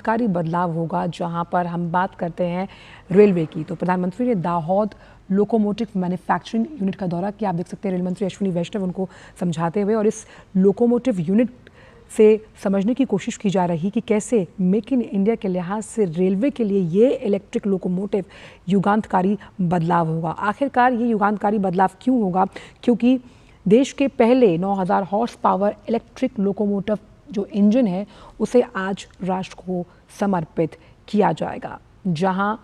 युगांतकारी बदलाव होगा। जहां पर हम बात करते हैं रेलवे की, तो प्रधानमंत्री ने दाहोद लोकोमोटिव मैन्युफैक्चरिंग यूनिट का दौरा किया। आप देख सकते हैं रेल मंत्री अश्विनी वैष्णव उनको समझाते हुए, और इस लोकोमोटिव यूनिट से समझने की कोशिश की जा रही कि कैसे मेक इन इंडिया के लिहाज से रेलवे के लिए ये इलेक्ट्रिक लोकोमोटिव युगांतकारी बदलाव होगा। आखिरकार ये युगांतकारी बदलाव क्यों होगा? क्योंकि देश के पहले 9000 हॉर्स पावर इलेक्ट्रिक लोकोमोटिव जो इंजन है उसे आज राष्ट्र को समर्पित किया जाएगा, जहां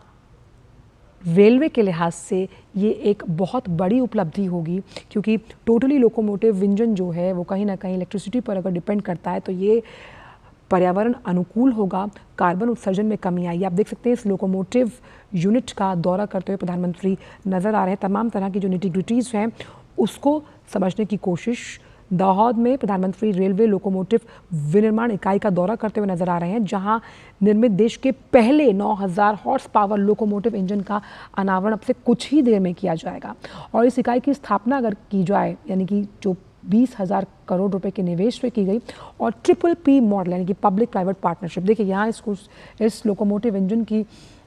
रेलवे के लिहाज से ये एक बहुत बड़ी उपलब्धि होगी, क्योंकि टोटली लोकोमोटिव इंजन जो है वो कहीं ना कहीं इलेक्ट्रिसिटी पर अगर डिपेंड करता है तो ये पर्यावरण अनुकूल होगा, कार्बन उत्सर्जन में कमी आई। आप देख सकते हैं इस लोकोमोटिव यूनिट का दौरा करते हुए प्रधानमंत्री नज़र आ रहे हैं। तमाम तरह की जो निटी-ग्रिटीज़ हैं उसको समझने की कोशिश। दाहोद में प्रधानमंत्री रेलवे लोकोमोटिव विनिर्माण इकाई का दौरा करते हुए नजर आ रहे हैं, जहां निर्मित देश के पहले 9000 हॉर्स पावर लोकोमोटिव इंजन का अनावरण अब से कुछ ही देर में किया जाएगा। और इस इकाई की स्थापना अगर की जाए, यानी कि जो 20,000 करोड़ रुपए के निवेश पे की गई, और PPP मॉडल यानी कि पब्लिक प्राइवेट पार्टनरशिप, देखिए यहाँ इस लोकोमोटिव इंजन की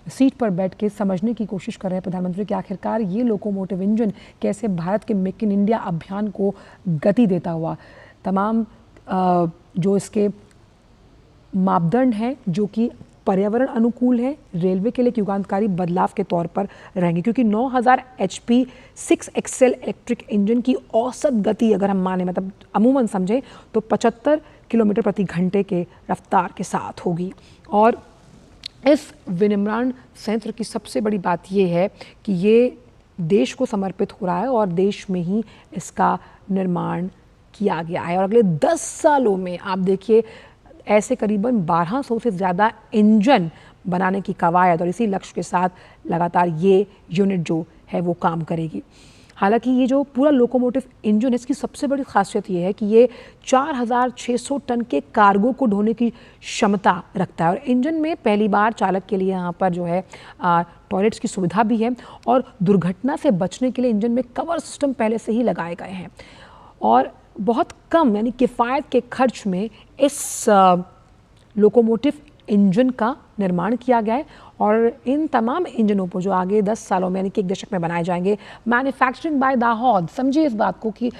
सीट पर बैठ के समझने की कोशिश कर रहे हैं प्रधानमंत्री कि आखिरकार ये लोकोमोटिव इंजन कैसे भारत के मेक इन इंडिया अभियान को गति देता हुआ, तमाम जो इसके मापदंड हैं जो कि पर्यावरण अनुकूल है, रेलवे के लिए एक युगांतकारी बदलाव के तौर पर रहेंगे। क्योंकि 9000 HP 6 एक्सेल इलेक्ट्रिक इंजन की औसत गति अगर हम माने, मतलब अमूमन समझें, तो 75 किलोमीटर प्रति घंटे के रफ्तार के साथ होगी। और इस विनिर्माण संयंत्र की सबसे बड़ी बात यह है कि ये देश को समर्पित हो रहा है और देश में ही इसका निर्माण किया गया है। और अगले 10 सालों में आप देखिए ऐसे करीबन 1200 से ज़्यादा इंजन बनाने की कवायद, और इसी लक्ष्य के साथ लगातार ये यूनिट जो है वो काम करेगी। हालांकि ये जो पूरा लोकोमोटिव इंजन है, इसकी सबसे बड़ी खासियत ये है कि ये 4600 टन के कार्गो को ढोने की क्षमता रखता है। और इंजन में पहली बार चालक के लिए यहाँ पर जो है टॉयलेट्स की सुविधा भी है, और दुर्घटना से बचने के लिए इंजन में कवर सिस्टम पहले से ही लगाए गए हैं। और बहुत कम यानी किफ़ायत के खर्च में इस लोकोमोटिव इंजन का निर्माण किया गया है। और इन तमाम इंजनों पर जो आगे 10 सालों में यानी कि 1 दशक में बनाए जाएंगे, मैन्युफैक्चरिंग बाय दाहोद। समझिए इस बात को कि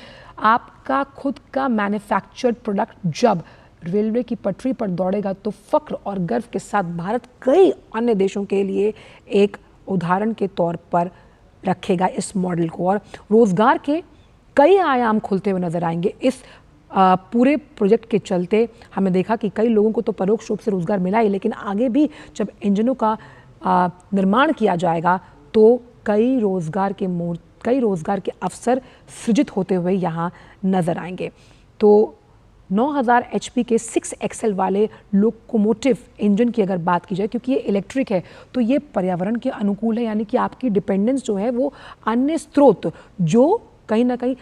आपका खुद का मैन्युफैक्चर्ड प्रोडक्ट जब रेलवे की पटरी पर दौड़ेगा तो फख्र और गर्व के साथ भारत कई अन्य देशों के लिए एक उदाहरण के तौर पर रखेगा इस मॉडल को। और रोजगार के कई आयाम खुलते हुए नजर आएंगे इस पूरे प्रोजेक्ट के चलते। हमने देखा कि कई लोगों को तो परोक्ष रूप से रोजगार मिला ही, लेकिन आगे भी जब इंजनों का निर्माण किया जाएगा तो कई रोजगार के अवसर सृजित होते हुए यहाँ नजर आएंगे। तो 9000 HP के 6 एक्सेल वाले लोकोमोटिव इंजन की अगर बात की जाए, क्योंकि ये इलेक्ट्रिक है तो ये पर्यावरण के अनुकूल है, यानी कि आपकी डिपेंडेंस जो है वो अन्य स्रोत जो कहीं ना कहीं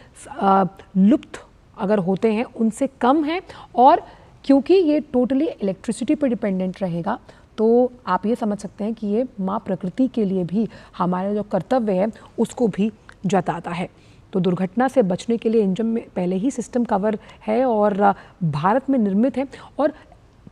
लुप्त अगर होते हैं उनसे कम है। और क्योंकि ये टोटली इलेक्ट्रिसिटी पर डिपेंडेंट रहेगा तो आप ये समझ सकते हैं कि ये माँ प्रकृति के लिए भी हमारा जो कर्तव्य है उसको भी जताता है। तो दुर्घटना से बचने के लिए इंजन में पहले ही सिस्टम कवर है और भारत में निर्मित है। और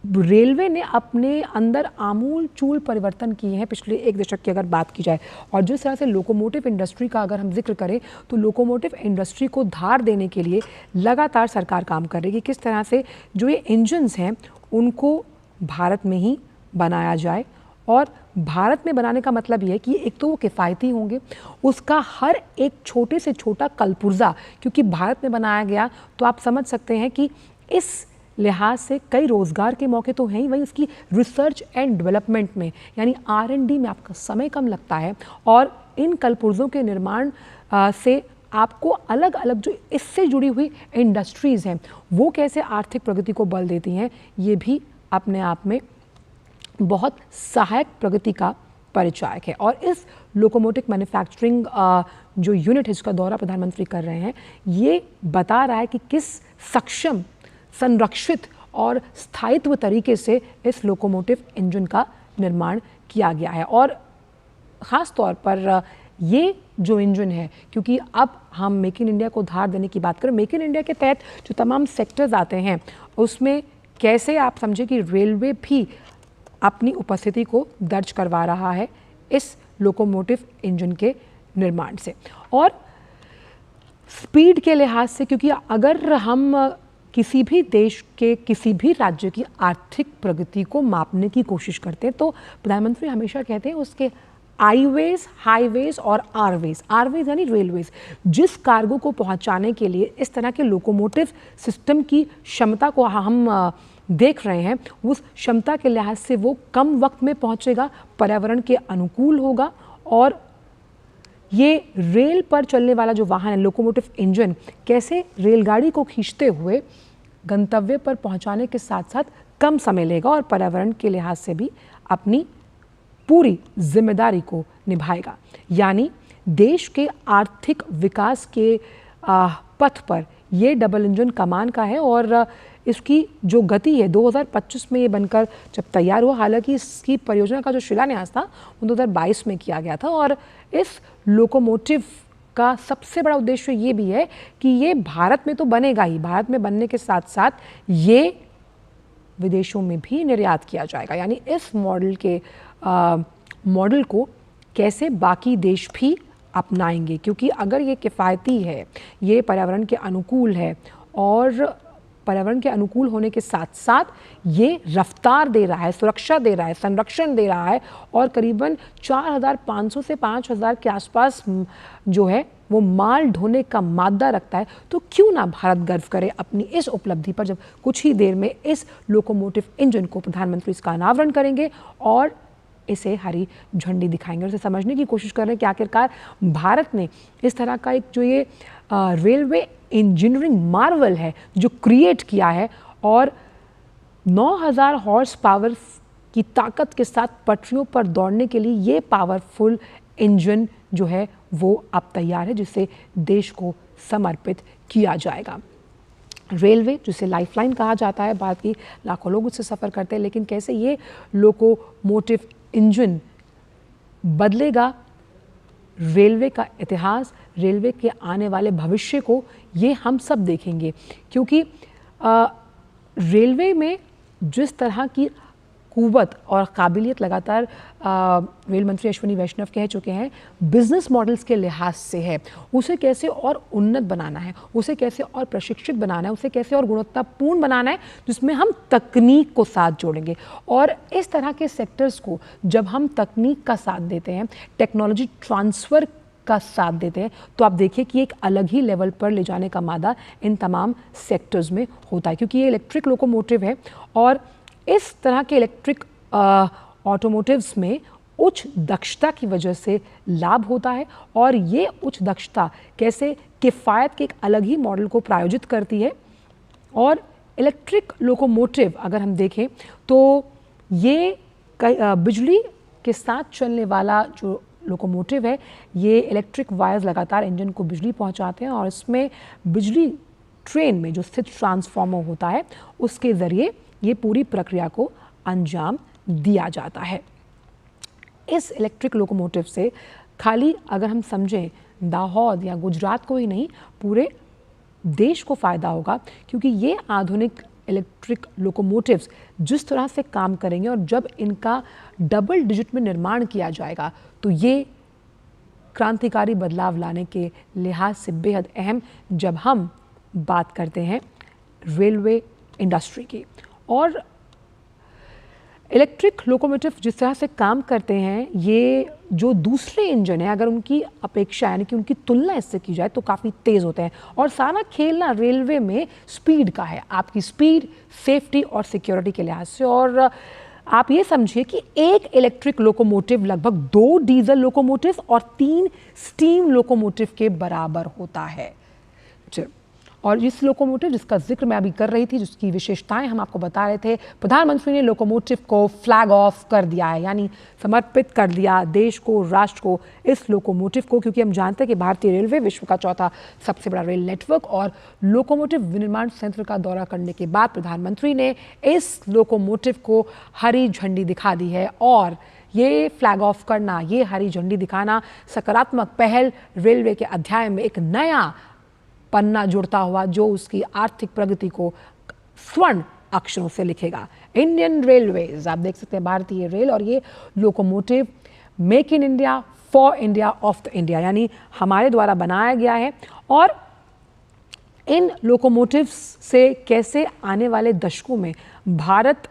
रेलवे ने अपने अंदर आमूल चूल परिवर्तन किए हैं पिछले 1 दशक की अगर बात की जाए। और जिस तरह से लोकोमोटिव इंडस्ट्री का अगर हम जिक्र करें तो लोकोमोटिव इंडस्ट्री को धार देने के लिए लगातार सरकार काम कर रही है कि किस तरह से जो ये इंजन्स हैं उनको भारत में ही बनाया जाए। और भारत में बनाने का मतलब ये है कि एक तो वो किफ़ायती होंगे, उसका हर एक छोटे से छोटा कलपुर्जा क्योंकि भारत में बनाया गया, तो आप समझ सकते हैं कि इस लिहाज से कई रोज़गार के मौके तो हैं ही, वहीं इसकी रिसर्च एंड डेवलपमेंट में यानी R&D में आपका समय कम लगता है। और इन कलपुर्जों के निर्माण से आपको अलग अलग जो इससे जुड़ी हुई इंडस्ट्रीज़ हैं वो कैसे आर्थिक प्रगति को बल देती हैं, ये भी अपने आप में बहुत सहायक प्रगति का परिचायक है। और इस लोकोमोटिव मैन्युफैक्चरिंग जो यूनिट है जिसका दौरा प्रधानमंत्री कर रहे हैं, ये बता रहा है कि किस सक्षम, संरक्षित और स्थायित्व तरीके से इस लोकोमोटिव इंजन का निर्माण किया गया है। और ख़ास तौर पर ये जो इंजन है, क्योंकि अब हम मेक इन इंडिया को धार देने की बात करें, मेक इन इंडिया के तहत जो तमाम सेक्टर्स आते हैं उसमें कैसे आप समझे कि रेलवे भी अपनी उपस्थिति को दर्ज करवा रहा है इस लोकोमोटिव इंजन के निर्माण से। और स्पीड के लिहाज से, क्योंकि अगर हम किसी भी देश के किसी भी राज्य की आर्थिक प्रगति को मापने की कोशिश करते हैं तो प्रधानमंत्री हमेशा कहते हैं उसके आईवेज, हाईवेज और आरवेज, आरवेज यानी रेलवेज, जिस कार्गो को पहुंचाने के लिए इस तरह के लोकोमोटिव सिस्टम की क्षमता को हम देख रहे हैं, उस क्षमता के लिहाज से वो कम वक्त में पहुंचेगा, पर्यावरण के अनुकूल होगा। और ये रेल पर चलने वाला जो वाहन है, लोकोमोटिव इंजन, कैसे रेलगाड़ी को खींचते हुए गंतव्य पर पहुंचाने के साथ साथ कम समय लेगा और पर्यावरण के लिहाज से भी अपनी पूरी जिम्मेदारी को निभाएगा। यानी देश के आर्थिक विकास के पथ पर ये डबल इंजन कमान का है और इसकी जो गति है 2025 में ये बनकर जब तैयार हुआ, हालांकि इसकी परियोजना का जो शिलान्यास था वो 2022 में किया गया था। और इस लोकोमोटिव का सबसे बड़ा उद्देश्य ये भी है कि ये भारत में तो बनेगा ही, भारत में बनने के साथ साथ ये विदेशों में भी निर्यात किया जाएगा। यानी इस मॉडल को कैसे बाकी देश भी अपनाएंगे, क्योंकि अगर ये किफ़ायती है, ये पर्यावरण के अनुकूल है और पर्यावरण के अनुकूल होने के साथ साथ ये रफ्तार दे रहा है, सुरक्षा दे रहा है, संरक्षण दे रहा है और करीबन 4,500 से 5,000 के आसपास जो है वो माल ढोने का मादा रखता है, तो क्यों ना भारत गर्व करे अपनी इस उपलब्धि पर, जब कुछ ही देर में इस लोकोमोटिव इंजन को प्रधानमंत्री इसका अनावरण करेंगे और इसे हरी झंडी दिखाएंगे। और इसे समझने की कोशिश कर रहे हैं कि आखिरकार भारत ने इस तरह का एक जो ये रेलवे इंजीनियरिंग मार्वल है जो क्रिएट किया है और 9,000 हॉर्स पावर की ताकत के साथ पटरियों पर दौड़ने के लिए ये पावरफुल इंजन जो है वो अब तैयार है, जिसे देश को समर्पित किया जाएगा। रेलवे, जिसे लाइफलाइन कहा जाता है, भारत की लाखों लोग उससे सफ़र करते हैं, लेकिन कैसे ये लोकोमोटिव इंजन बदलेगा रेलवे का इतिहास, रेलवे के आने वाले भविष्य को, ये हम सब देखेंगे। क्योंकि रेलवे में जिस तरह की कुव्वत और काबिलियत लगातार रेल मंत्री अश्विनी वैष्णव कह चुके हैं बिजनेस मॉडल्स के लिहाज से है, उसे कैसे और उन्नत बनाना है, उसे कैसे और प्रशिक्षित बनाना है, उसे कैसे और गुणवत्तापूर्ण बनाना है, जिसमें हम तकनीक को साथ जोड़ेंगे। और इस तरह के सेक्टर्स को जब हम तकनीक का साथ देते हैं, टेक्नोलॉजी ट्रांसफ़र का साथ देते हैं, तो आप देखिए कि एक अलग ही लेवल पर ले जाने का मादा इन तमाम सेक्टर्स में होता है। क्योंकि ये इलेक्ट्रिक लोकोमोटिव है और इस तरह के इलेक्ट्रिक ऑटोमोटिव्स में उच्च दक्षता की वजह से लाभ होता है और ये उच्च दक्षता कैसे किफ़ायत के एक अलग ही मॉडल को प्रायोजित करती है। और इलेक्ट्रिक लोकोमोटिव अगर हम देखें तो ये बिजली के साथ चलने वाला जो लोकोमोटिव है, ये इलेक्ट्रिक वायर्स लगातार इंजन को बिजली पहुंचाते हैं और इसमें बिजली ट्रेन में जो स्थित ट्रांसफार्मर होता है उसके ज़रिए ये पूरी प्रक्रिया को अंजाम दिया जाता है। इस इलेक्ट्रिक लोकोमोटिव से खाली अगर हम समझें दाहोद या गुजरात को ही नहीं, पूरे देश को फ़ायदा होगा, क्योंकि ये आधुनिक इलेक्ट्रिक लोकोमोटिव्स जिस तरह से काम करेंगे और जब इनका डबल डिजिट में निर्माण किया जाएगा तो ये क्रांतिकारी बदलाव लाने के लिहाज से बेहद अहम, जब हम बात करते हैं रेलवे इंडस्ट्री की। और इलेक्ट्रिक लोकोमोटिव जिस तरह से काम करते हैं, ये जो दूसरे इंजन है अगर उनकी अपेक्षा यानी कि उनकी तुलना इससे की जाए तो काफ़ी तेज़ होते हैं। और सारा खेलना रेलवे में स्पीड का है, आपकी स्पीड, सेफ्टी और सिक्योरिटी के लिहाज से। और आप ये समझिए कि एक इलेक्ट्रिक लोकोमोटिव लगभग 2 डीजल लोकोमोटिव और 3 स्टीम लोकोमोटिव के बराबर होता है। और इस लोकोमोटिव जिसका जिक्र मैं अभी कर रही थी, जिसकी विशेषताएं हम आपको बता रहे थे, प्रधानमंत्री ने लोकोमोटिव को फ्लैग ऑफ कर दिया है, यानी समर्पित कर दिया देश को, राष्ट्र को इस लोकोमोटिव को। क्योंकि हम जानते हैं कि भारतीय रेलवे विश्व का चौथा सबसे बड़ा रेल नेटवर्क और लोकोमोटिव विनिर्माण संयंत्र का दौरा करने के बाद प्रधानमंत्री ने इस लोकोमोटिव को हरी झंडी दिखा दी है। और ये फ्लैग ऑफ करना, ये हरी झंडी दिखाना सकारात्मक पहल रेलवे के अध्याय में एक नया पन्ना जुड़ता हुआ जो उसकी आर्थिक प्रगति को स्वर्ण अक्षरों से लिखेगा। इंडियन रेलवेज, आप देख सकते हैं भारतीय रेल, और ये locomotive make in India for India of the India, यानी हमारे द्वारा बनाया गया है। और इन लोकोमोटिव्स से कैसे आने वाले दशकों में भारत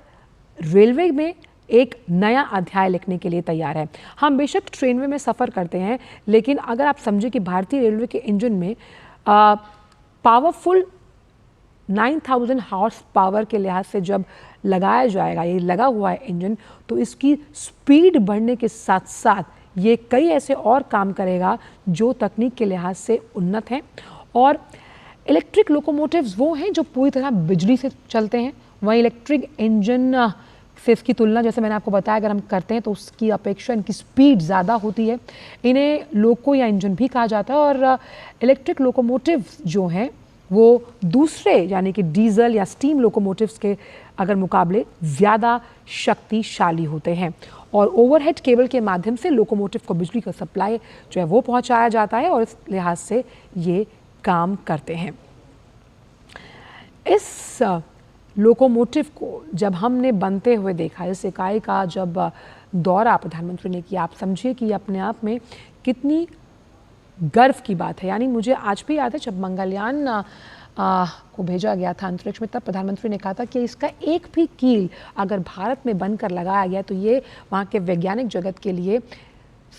रेलवे में एक नया अध्याय लिखने के लिए तैयार है। हम बेशक ट्रेनवे में सफ़र करते हैं, लेकिन अगर आप समझें कि भारतीय रेलवे के इंजन में पावरफुल 9000 हॉर्स पावर के लिहाज से जब लगाया जाएगा, ये लगा हुआ है इंजन, तो इसकी स्पीड बढ़ने के साथ साथ ये कई ऐसे और काम करेगा जो तकनीक के लिहाज से उन्नत हैं। और इलेक्ट्रिक लोकोमोटिव्स वो हैं जो पूरी तरह बिजली से चलते हैं। वहीं इलेक्ट्रिक इंजन से इसकी तुलना, जैसे मैंने आपको बताया, अगर हम करते हैं तो उसकी अपेक्षा इनकी स्पीड ज़्यादा होती है। इन्हें लोको या इंजन भी कहा जाता है। और इलेक्ट्रिक लोकोमोटिव्स जो हैं वो दूसरे यानी कि डीजल या स्टीम लोकोमोटिव्स के अगर मुकाबले ज़्यादा शक्तिशाली होते हैं। और ओवरहेड केबल के माध्यम से लोकोमोटिव को बिजली का सप्लाई जो है वो पहुंचाया जाता है, और इस लिहाज से ये काम करते हैं। इस लोकोमोटिव को जब हमने बनते हुए देखा, इस इकाई का जब दौरा प्रधानमंत्री ने किया, आप समझिए कि अपने आप में कितनी गर्व की बात है। यानी मुझे आज भी याद है जब मंगलयान को भेजा गया था अंतरिक्ष में, तब प्रधानमंत्री ने कहा था कि इसका एक भी कील अगर भारत में बनकर लगाया गया तो ये वहाँ के वैज्ञानिक जगत के लिए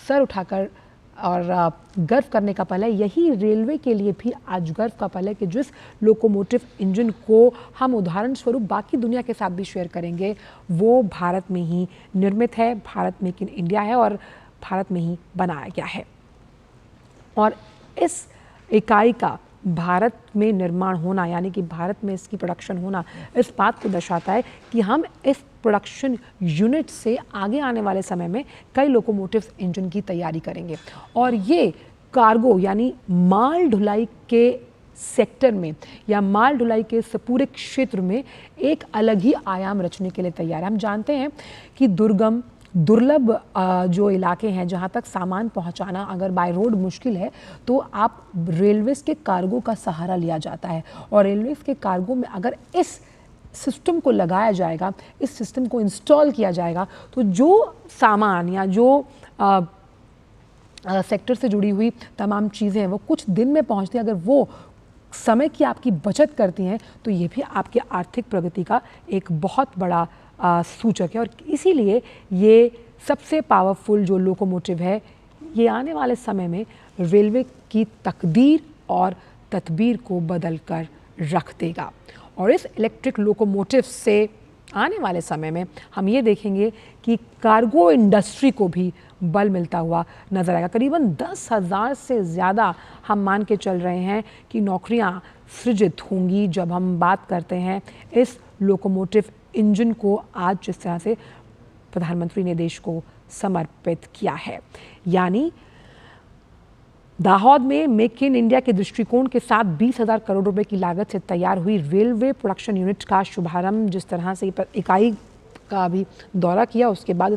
सर उठाकर और गर्व करने का पल है। यही रेलवे के लिए भी आज गर्व का पल है कि जिस लोकोमोटिव इंजन को हम उदाहरण स्वरूप बाकी दुनिया के साथ भी शेयर करेंगे, वो भारत में ही निर्मित है, भारत मेक इन इंडिया है और भारत में ही बनाया गया है। और इस इकाई का भारत में निर्माण होना, यानी कि भारत में इसकी प्रोडक्शन होना, इस बात को दर्शाता है कि हम इस प्रोडक्शन यूनिट से आगे आने वाले समय में कई लोकोमोटिव इंजन की तैयारी करेंगे। और ये कार्गो यानी माल ढुलाई के सेक्टर में या माल ढुलाई के इस पूरे क्षेत्र में एक अलग ही आयाम रचने के लिए तैयार है। हम जानते हैं कि दुर्लभ जो इलाके हैं जहाँ तक सामान पहुँचाना अगर बाय रोड मुश्किल है, तो आप रेलवेज के कार्गो का सहारा लिया जाता है। और रेलवेज के कार्गो में अगर इस सिस्टम को लगाया जाएगा, इस सिस्टम को इंस्टॉल किया जाएगा, तो जो सामान या जो सेक्टर से जुड़ी हुई तमाम चीज़ें हैं वो कुछ दिन में पहुँचती हैं। अगर वो समय की आपकी बचत करती हैं तो ये भी आपकी आर्थिक प्रगति का एक बहुत बड़ा सूचक है। और इसीलिए ये सबसे पावरफुल जो लोकोमोटिव है, ये आने वाले समय में रेलवे की तकदीर और तदबीर को बदल कर रख देगा। और इस इलेक्ट्रिक लोकोमोटिव से आने वाले समय में हम ये देखेंगे कि कार्गो इंडस्ट्री को भी बल मिलता हुआ नजर आएगा। करीबन 10,000 से ज़्यादा हम मान के चल रहे हैं कि नौकरियां सृजित होंगी जब हम बात करते हैं इस लोकोमोटिव इंजन को आज जिस तरह से प्रधानमंत्री ने देश को समर्पित किया है। यानी दाहोद में मेक इन इंडिया के दृष्टिकोण के साथ 20,000 करोड़ रुपए की लागत से तैयार हुई रेलवे प्रोडक्शन यूनिट का शुभारंभ, जिस तरह से इकाई का भी दौरा किया, उसके बाद